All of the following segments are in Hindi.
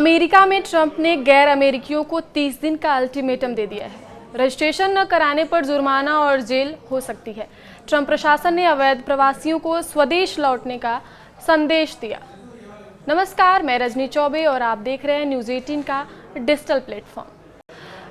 अमेरिका में ट्रंप ने गैर अमेरिकियों को 30 दिन का अल्टीमेटम दे दिया है। रजिस्ट्रेशन न कराने पर जुर्माना और जेल हो सकती है। ट्रंप प्रशासन ने अवैध प्रवासियों को स्वदेश लौटने का संदेश दिया। नमस्कार, मैं रजनी चौबे और आप देख रहे हैं न्यूज़ 18 का डिजिटल प्लेटफॉर्म।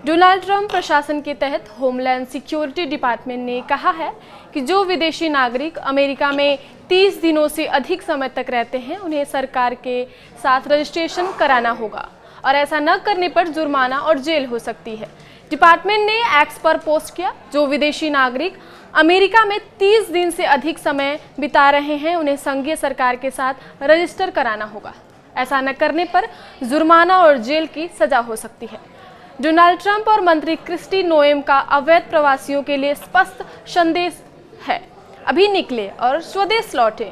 डोनाल्ड ट्रंप प्रशासन के तहत होमलैंड सिक्योरिटी डिपार्टमेंट ने कहा है कि जो विदेशी नागरिक अमेरिका में 30 दिनों से अधिक समय तक रहते हैं, उन्हें सरकार के साथ रजिस्ट्रेशन कराना होगा और ऐसा न करने पर जुर्माना और जेल हो सकती है। डिपार्टमेंट ने एक्स पर पोस्ट किया, जो विदेशी नागरिक अमेरिका में 30 दिन से अधिक समय बिता रहे हैं, उन्हें संघीय सरकार के साथ रजिस्टर कराना होगा। ऐसा न करने पर जुर्माना और जेल की सजा हो सकती है। डोनाल्ड ट्रंप और मंत्री क्रिस्टी नोएम का अवैध प्रवासियों के लिए स्पष्ट संदेश है, अभी निकले और स्वदेश लौटे।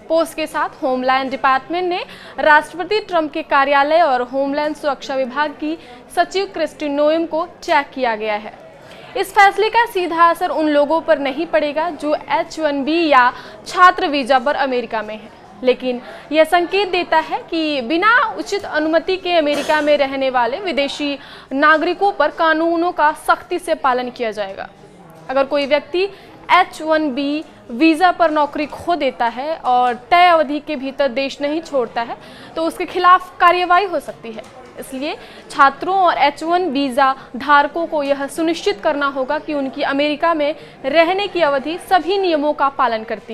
पोस्ट के साथ होमलैंड डिपार्टमेंट ने राष्ट्रपति ट्रंप के कार्यालय और होमलैंड सुरक्षा विभाग की सचिव क्रिस्टी नोएम को चेक किया गया है। इस फैसले का सीधा असर उन लोगों पर नहीं पड़ेगा जो H-1B या छात्र वीजा पर अमेरिका में है, लेकिन यह संकेत देता है कि बिना उचित अनुमति के अमेरिका में रहने वाले विदेशी नागरिकों पर कानूनों का सख्ती से पालन किया जाएगा। अगर कोई व्यक्ति H-1B वीज़ा पर नौकरी खो देता है और तय अवधि के भीतर देश नहीं छोड़ता है, तो उसके खिलाफ कार्रवाई हो सकती है। इसलिए छात्रों और H-1 वीज़ा धारकों को यह सुनिश्चित करना होगा कि उनकी अमेरिका में रहने की अवधि सभी नियमों का पालन करती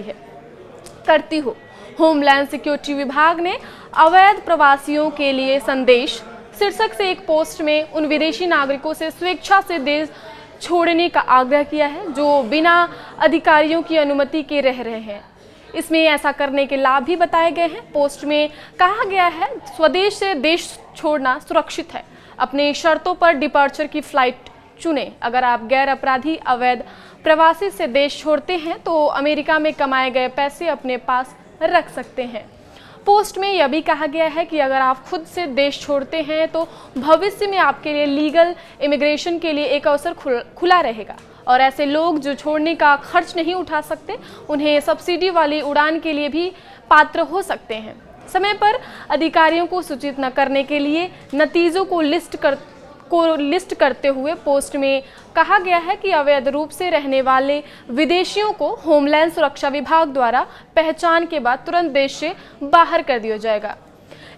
हो। होमलैंड सिक्योरिटी विभाग ने अवैध प्रवासियों के लिए संदेश शीर्षक से एक पोस्ट में उन विदेशी नागरिकों से स्वेच्छा से देश छोड़ने का आग्रह किया है जो बिना अधिकारियों की अनुमति के रह रहे हैं। इसमें ऐसा करने के लाभ भी बताए गए हैं। पोस्ट में कहा गया है, स्वदेश से देश छोड़ना सुरक्षित है। अपने शर्तों पर डिपार्चर की फ्लाइट चुनें। अगर आप गैर अपराधी अवैध प्रवासी से देश छोड़ते हैं तो अमेरिका में कमाए गए पैसे अपने पास रख सकते हैं। पोस्ट में यह भी कहा गया है कि अगर आप खुद से देश छोड़ते हैं तो भविष्य में आपके लिए लीगल इमिग्रेशन के लिए एक अवसर खुला रहेगा और ऐसे लोग जो छोड़ने का खर्च नहीं उठा सकते, उन्हें सब्सिडी वाली उड़ान के लिए भी पात्र हो सकते हैं। समय पर अधिकारियों को सूचित न करने के लिए नतीजों को लिस्ट करते हुए पोस्ट में कहा गया है कि अवैध रूप से रहने वाले विदेशियों को होमलैंड सुरक्षा विभाग द्वारा पहचान के बाद तुरंत देश से बाहर कर दिया जाएगा।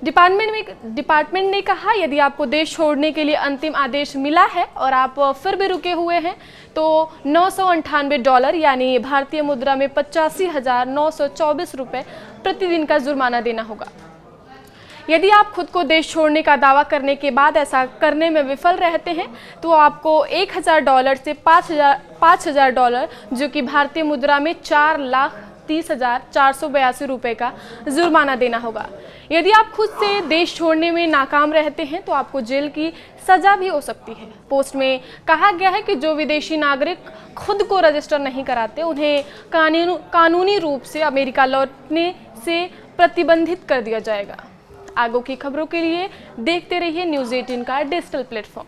डिपार्टमेंट ने कहा, यदि आपको देश छोड़ने के लिए अंतिम आदेश मिला है और आप फिर भी रुके हुए हैं तो $998 यानी भारतीय मुद्रा में 85,924 रुपये प्रतिदिन का जुर्माना देना होगा। यदि आप खुद को देश छोड़ने का दावा करने के बाद ऐसा करने में विफल रहते हैं तो आपको $1,000 से $5,000 जो कि भारतीय मुद्रा में 4,30,482 रुपये का जुर्माना देना होगा। यदि आप खुद से देश छोड़ने में नाकाम रहते हैं तो आपको जेल की सजा भी हो सकती है। पोस्ट में कहा गया है कि जो विदेशी नागरिक खुद को रजिस्टर नहीं कराते, उन्हें कानूनी रूप से अमेरिका लौटने से प्रतिबंधित कर दिया जाएगा। आगे की खबरों के लिए देखते रहिए न्यूज़ 18 का डिजिटल प्लेटफॉर्म।